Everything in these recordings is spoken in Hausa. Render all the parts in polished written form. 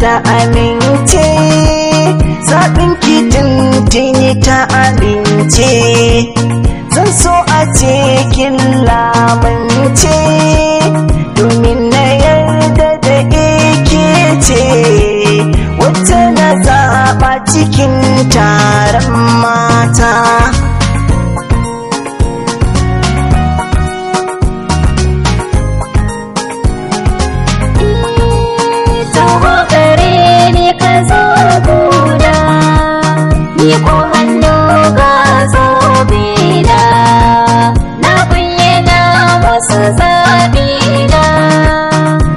ta amince, zaɓin ki tuntuni ta amince, zan so a ce kin lamunce, domin na yarda da ke ce wacce na zaɓa cikin taron mata. Ko hannu ga zobina, na bayyana masa zaɓina,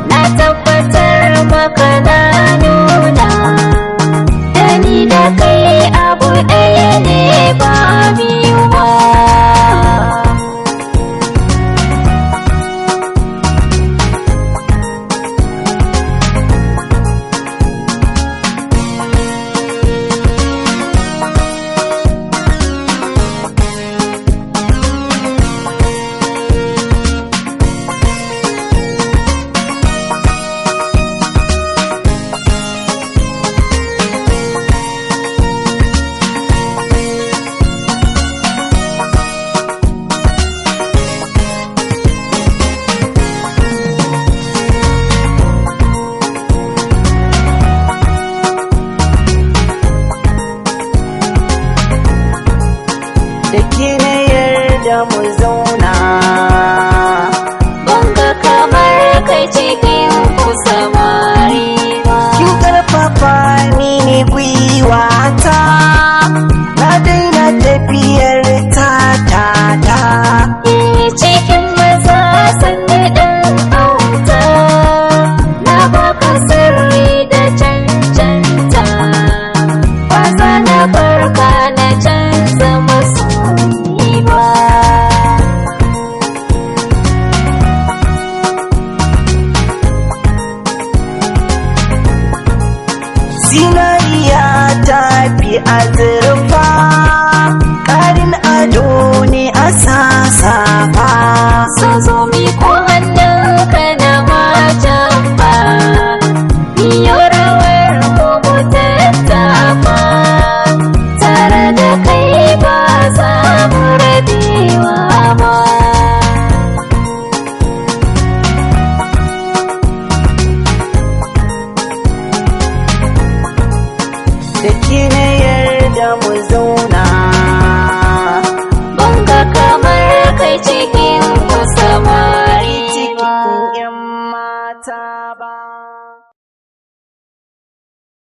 na tabbatar maka na nuna, da ni da kai abu ɗaya ne ba biyu ba. Da ke na yarda mu zauna, Banga kamar kai cikin ku samari ba. kin ƙarfafa mini gwiwata, na daina tafiyar ta. Cikin maza sanni ɗan auta, na baka sirri da cancanta, ba za na barka na canza masoyi ba. Zinariya ta fi azurfa, ƙarin ado ne a sasafa. So zo mi ko hannunka na matan ba, miyo rawar mu tattafa, tare da kai ba za mu rabewa ba. Da ke na yarda mu zauna.